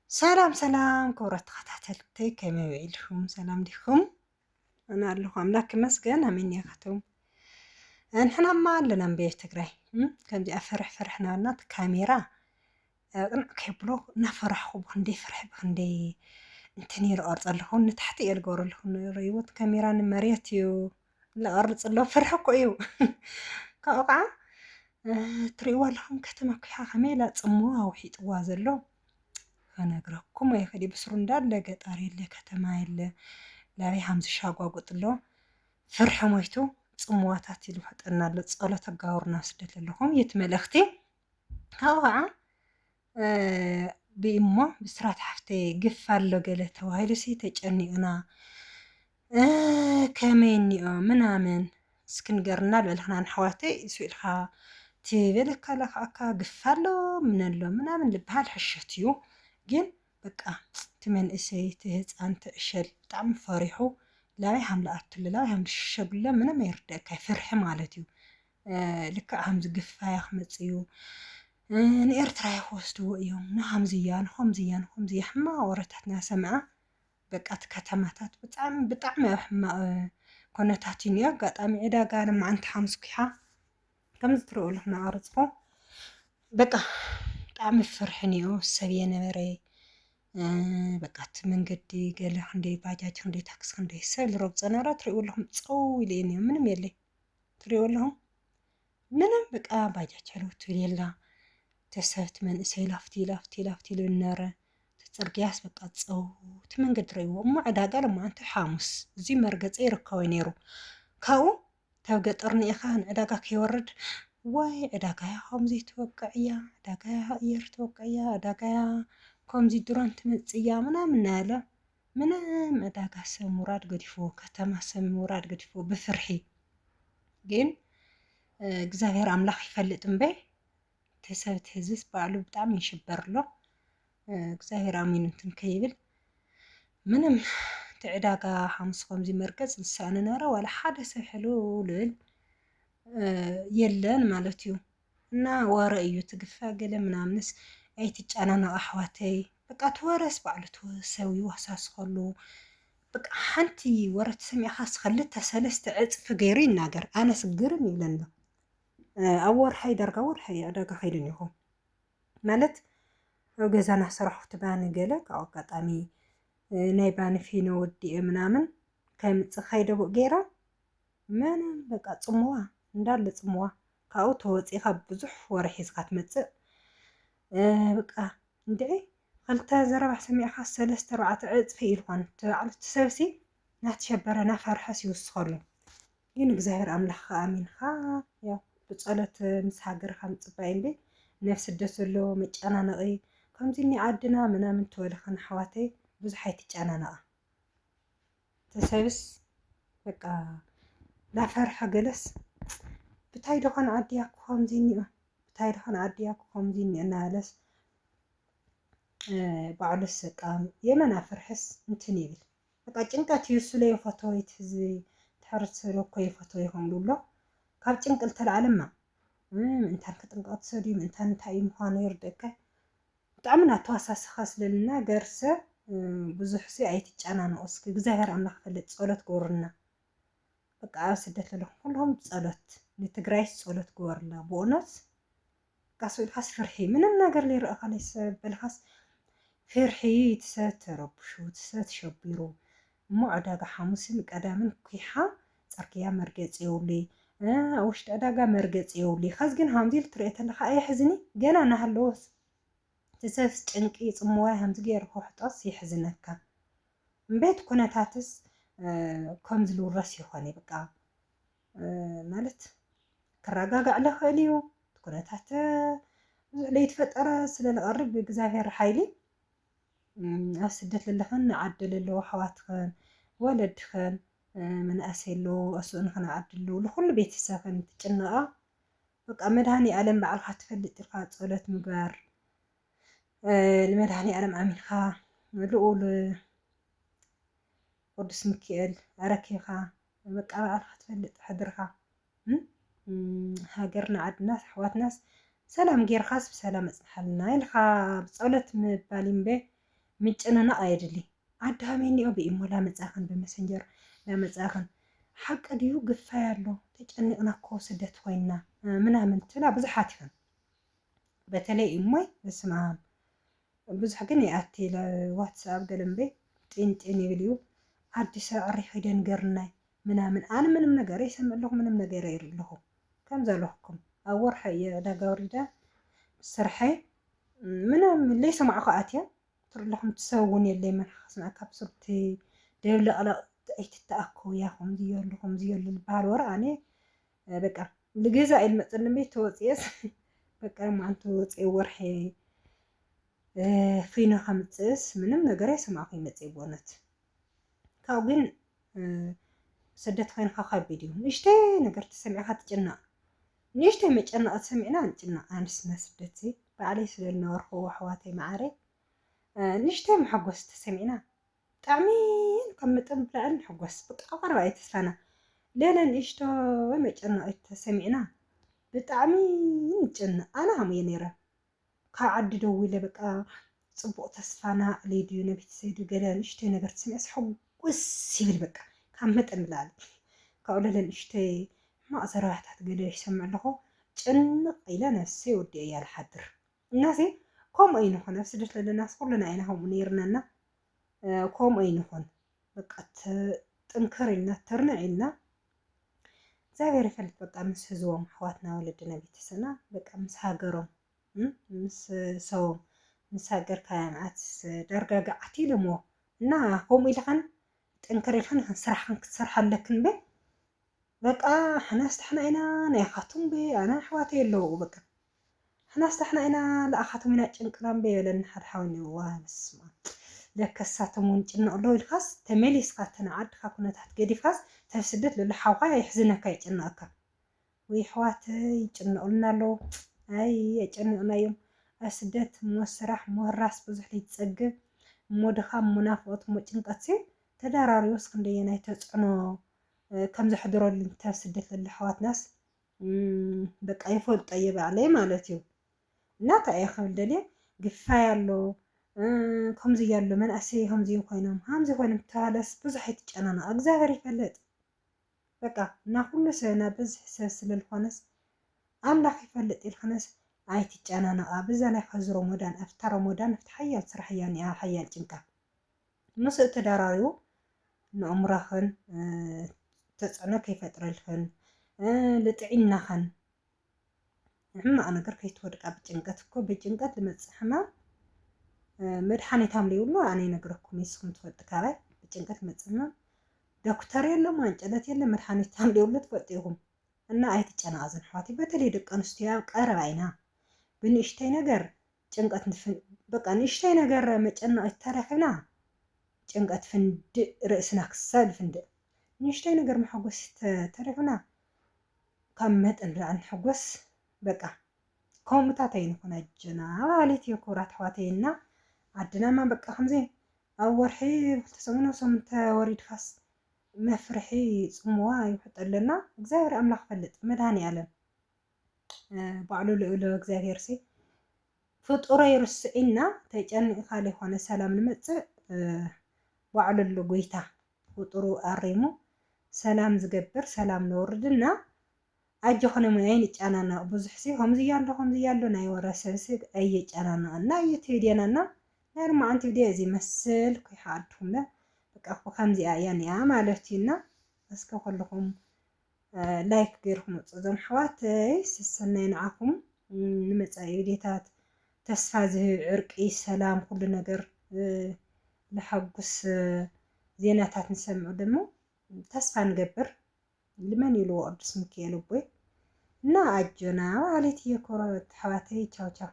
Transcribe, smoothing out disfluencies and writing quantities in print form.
سلام سلام كورة خاتاتلتي كما يعيلهم سلام لكم. أنا لكم أملاك مسجن همين يختم. نحنا ما لنا نبيش تقرأي. كان دي أفرح فرحنا نات كاميرا. أنا كيبلو نفرح وبخندي فرح بخندي. انتني الأرض اللهون نتحت الجور اللهون ريوت كاميرا نمريتيو. الأرض اللهون فرحكوا إيو. كأوقع. تريوا لهم كتمك يا خميلة صموها وحيد وازلو. أناقرأكم يا خدي بسرندال لقطار اللي كتما اللي لا همز شاقوا له فرح مويتو صمواتات اللي حطنا لتصالة تجاور ناس دت لهم يتملختي هوا بإمه بسرعة حفتي قفل له قالت وهاي لسي تجني أنا كميني منامن سكن قرنا لحنا نحواتي يسوي لها تيبلك لك أكا قفل له منامن لبهال حشتيو جن بقى تمن اسيته انت اشل بጣም فرحو لاي حمله اتل لاي حمل شبله من ما يردك فرح مالتي لك حمز قفا يخمصيو ان ارترا يوستو يوم نحمزيان خمزيان حما ورتتنا سمعه بقى ከተማታት بጣም حما كونتاتين يا قطامي عدا قال ما انت حمسكيها كم ترو لنا عرضكو بقى بጣም فرحنيو سبيه نبري بقات من قدي قال عندي باجاج عندي تاكس عندي سيل روب زنارات تريقول لهم تصوي ليني منم يلي تريقول لهم منم بقى باجاج حلو تريلا تسهت من لافتي للنار تترقياس بقى تصو تمن قد ريو مو عدا قال ما انت حامس زي مرقص يركوي نيرو كاو تبقى اخان عداقا كيورد واي عداقا خمزي توقعيا عداقا ير توقعيا عداقا كمزي دران تمጽያ ምናምን አለ ምንም ዕዳጋ ሰብ ሙራድ ገዲፎ ከተማ ሰብ ሙራድ ገዲፎ በፍርሒ ግን እግዚአብሔር አምላክ ይፈልጥ እምበይ ተሰብት ህዝስ ባሉ በጣም ይሽበርሎ እግዚአብሔር አሚን እንትን ከይብል ምንም ተዕዳጋ ሐሙስ ከምዚ መርገጽ ልሳነ ነራ ወላ ሓደ ሰብ ሕሉ ልል የለን ማለት እዩ እና ወረ እዩ ትግፋ ገለ ምናምንስ ኣይትጫናነቕ ኣሕዋተይ በቃ ትወረስ ባዕሉ ተሰዊ ወሳስ ከሉ በቃ ሓንቲ ወረት ሰሚዕኻስ ክልተ ሰለስተ ዕፅፊ ገይሩ ይናገር ኣነ ስግርም ይብለና ኣብ ወርሓይ ዳርጋ ወርሓይ ዕዳጋ ከይድን ኢኹም ማለት ኣብ ገዛና ስራሕቲ ባኒ ገለ ካብ ኣጋጣሚ ናይ ባኒ ፊኖ ወዲኤ ምናምን ከምፅእ ከይደ ገይራ ምንም በቃ ፅሙዋ እንዳለ ፅሙዋ ካብኡ ተወፂኻ ብዙሕ ወርሒ ሒዝካ ትመፅእ በቃ እንዴ خلت زربح سميع خاص سلست ربعة عطف يلقون على التسوسي ناتشبر انا فرحه يوسخلو ين እግዚአብሔር አምላክ አሚን ያው በጸሎት ምስሃገር ከም ጽባይን በ ነፍስ ደሰሎ መጫናነቂ ከምዚኒ ዓድና ምናምን ተወልኸን ሓዋተይ ብዙሕ ኣይትጫናነቃ ተሰብስ በቃ ላ ፈርሐ ገለስ ብታይ ደኾን ዓድያ ከምዚኒ ብታይ ደኾን ዓድያ ከምዚኒ እናለስ بعد السقام يمن أفرحس انتني بل بقى ጭንቀት يسلي ፎቶይት ህዚ ተሕርስ ለኮ ፎቶይهم ሉሎ ካብ ጭንቅል ተልዓለማ እንታን ከጥንቀት ሰዲም እንታን ታይ ምዃኑ ይርደከ በጣም ናተዋሳስኻ ስለልና ገርሰ ብዙሕ ሲ ኣይትጫናነቁስ እግዚአብሔር አምላክ ፈለጥ ጸሎት ጎርና በቃ ስደት ለኹም ሁሉም ጸሎት ለትግራይ ጸሎት ጎርላ ቦነስ ካስልካስ ፍርሒ ምንም ነገር ሊረአ ካለስ በልካስ فرحي تسات ربشو تسات شبيرو مو عداقة حمسين قدامن كيحا تركيا مرقز يولي وشت عداقة مرقز يولي خازقين هامديل تريت لها اي حزني جانا نهلوس تسات تنكي صمواي همزقير خوحطاس يحزنكا مبيت كونتاتس كمزلو الرسي خواني بقى مالت كراقاقا على خاليو كونتات ليتفتر سلالقرب بإግዚአብሔር حيلي أسدت للخن عدل له حواتخن ولدخن من أسيلو أسون خن عدلو لكل بيت ساكن تجنقة بقى مدهني ألم بعرفها تفلت تلقى صولة مقبار المدهني ألم عميخا لقول قدس مكيل أركيخا بقى بعرفها تفلت حدرها هاجرنا عد ناس حوات ناس سلام غير خاص بسلام حلنا يلخا بصولة مبالين به ምጭንና አይድሊ አዳሜን ያው በኢሞላ መጻኸን በመሰንጀር ለመጻኸን ሓቂ ድዩ ግፋ ያለው ተጨንቅና እኮ ስደት ኮይና ምናምን ትላ ብዙሓት ይሆን በተለይ እሞይ በስማ ብዙሕ ግን ይኣቲ ለዋትስኣፕ ገለምቤ ጤን ይብልዩ አዲስ አሪ ሄደን ገርናይ ምናምን አን ምንም ነገር ይሰምዕለኹ ምንም ነገር ይርለኹ ከም ዘለኹም ኣብ ወርሒ የዕዳጋ ወሪዳ ስርሐይ ምንም ለይሰማዕኹ ኣትያ ትርለኹም ትሰውን የለይ መን ክስማዕካ ብስብቲ ደብለቕለቕ ኣይትተኣከቡ ያ ከምዚ የሉ ዝበሃል ወረ ኣነ በቃ ልገዛ ኢልመፅልን ቤት ተወፅየስ በቃ ማንቱ ወፅየ ወርሒ ፊኖ ከምፅስ ምንም ነገር ኣይሰማዕኹ ይመፅየ ቦነት ካብ ግን ስደት ኮይንካ ከቢድ እዩ ንእሽተይ ነገር ተሰሚዕካ ትጭናቕ ንእሽተይ መጨነቕ ተሰሚዕና ንጭናቕ ኣንስና ስደት ባዕለይ ስለዝነበርኩ ኣሕዋተይ ማዕረ ንእሽተይ መሐጎስ ተሰሚዕና ብጣዕሚ ከም መጠን ብላዕሊ ንሕጎስ በቃ ቀረባ ኣይተስፋና ሌላ ንእሽተይ መጨነቕ ተሰሚዕና ብጣዕሚ ንጭንቕ ኣነ ከምኡ እየ ነይረ ካብ ዓዲ ደው ኢለ በቃ ፅቡቕ ተስፋና ለይድዩ ነቤተሰብ ገለ ንእሽተይ ነገር ተሰሚዐ ሕጉስ ይብል በቃ ካብ መጠን ብላዕሊ ካብኡ ሌላ ንእሽተይ ሕማቕ ዘረባታት ገለ ይሰምዕ ኣለኹ ጭንቕ ኢለ ነፍሰይ ወዲአ እያ ዝሓድር እናሴ ከምኡ ኣይንኾን ኣብ ስደት ዘለናስ ኩሉና ኢና ከምኡ ነይርናና ከምኡ ኣይንኾን በቃ ጥንክር ኢልና ተርንዕ ኢልና እግዚአብሔር ይፈልጥ በቃ ምስ ህዝቦም ኣሕዋትና ወለድና ቤተሰብና በቃ ምስ ሃገሮም ምስ ሰቦም ምስ ሃገርካ መዓት ዳርጋ ገዓት ኢሎሞ እና ከምኡ ኢልኻን ጥንክር ኢልኻን ስራሕኽን ክትሰርሕ ኣለክን በ በቃ ሓናስ ታሕና ኢና ናይኻቱም በ ኣነ ኣሕዋተይ ኣለዉ በቃ ሓናስ ታሕና ኢና ለኣኻቱም ኢና ጭንቅናም በ የበለኒ ሓደ ሓወኒ ዋ በስመ ኣብ ለከሳቶም እውን ጭንቕ ኣለዉ ኢልካስ ተመሊስካ ተናዓድካ ኩነታት ገዲፍካስ ተብ ስደት ለለሓውካ ይሕዝነካ ይጭንቐካ ወይ ኣሕዋተይ ይጭንቑልና ኣለዉ ኣይ የጨንቕናዮም ኣብ ስደት እሞ ስራሕ እሞ ህራስ ብዙሕ ዘይትፀግብ እሞ ድኻም እሞ ናፍቆት እሞ ጭንቀት ተደራሪቡስ ክንደየናይ ተፅዕኖ ከም ዘሕድረሉ ተብ ስደት ለለ ኣሕዋትናስ በቃ ይፈልጦ የባዕለይ ማለት እዩ እና እንታይ እየ ክብል ደልየ ግፋይ ኣሎ ከምዚ ያሎ መንእሰይ ከምዚ ኮይኖም ከምዚ ኮይኖም ተባሃለስ ብዙሕ ኣይትጨናነቕ እግዚአብሔር ይፈልጥ በቃ እና ኩሉ ሰብና ብዙሕ ሰብ ስለዝኾነስ ኣምላኽ ይፈልጥ ኢልክነስ ኣይትጨናነቓ ብዛ ናይ ከዚ ረመዳን ኣፍታ ረመዳን ኣፍቲ ሓያል ስራሕ እያ ኒኣ ሓያል ጭንቃ ምስኡ ተደራሪቡ ንእምሮኽን ተፅዕኖ ከይፈጥረልክን ልጥዒናኽን ሕማቕ ነገር ከይትወድቃ ብጭንቀት እኮ ብጭንቀት ዝመፅእ ሕማም መድሓኒት ኣምልይብሉ ኣነ ይነግረኩም ንስኩም ትፈልጡ ካልኣይ ብጭንቀት ዝመፅእ ሕማም ዶክተር የለ ማንጨለት የለ መድሓኒት ኣምልይብሉ ትፈልጡ ኢኹም እና ኣይትጨናቐዝን ኣሕዋተይ በተለይ ደቂ ኣንስትዮ ኣብ ቀረባ ኢና ብንእሽተይ ነገር ጭንቀት በቃ ንእሽተይ ነገር መጨነቒ ተረኺብና ጭንቀት ፍንድእ ርእስና ክሳብ ፍንድእ ንእሽተይ ነገር መሐጎስ ተረኺብና ካብ መጠን ብላዕሊ ንሕጎስ በቃ ከምኡታት ኣይንኾን ኣጀና ባሃሊት እየ ክቡራት ኣሕዋተይና ዓድናማ በቃ ከምዚ ኣብ ወርሒ ክልተ ሰሙን ተወሪድካስ መፍርሒ ፅምዋ ይውሕጥ ኣለና እግዚአብሔር ኣምላኽ ፈልጥ መድሃኒዓለም ባዕሉ ልኡሎ እግዚአብሔር ሲ ፍጡሮ ይርስዒና ተጨኒቕካ ዘይኮነ ሰላም ንመፅእ ባዕሉ ሎ ጎይታ ፍጡሩ ኣሪሙ ሰላም ዝገብር ሰላም ነወርድና ኣጀኾነ ኣይንጨናነቕ ብዙሕ ሲ ከምዚ ያሎ ናይ ወረሰብ ሲ ኣየጨናነቕና እየትቪድዮናና ናይ ርማዓንቲ ቪድዮ እዚ መስል ከይሓድኩምለ በቃ ከምዚኣ እያ ኒኣ ማለት እዩና እስከ ኩልኩም ላይክ ገይርኩም ወፁ እዞም ኣሕዋተይ ስሰናይ ንዓኹም ንመፃኢ ቪድዮታት ተስፋ ዝህብ ዕርቂ ሰላም ኩሉ ነገር ለሐጉስ ዜናታት ንሰምዑ ደሞ ተስፋ ንገብር ልመን ኢልዎ ቅዱስ ሚካኤል ቦይ እና ኣጆና ባሃሊት እየ ክቡራት ኣሕዋተይ ቻው ቻው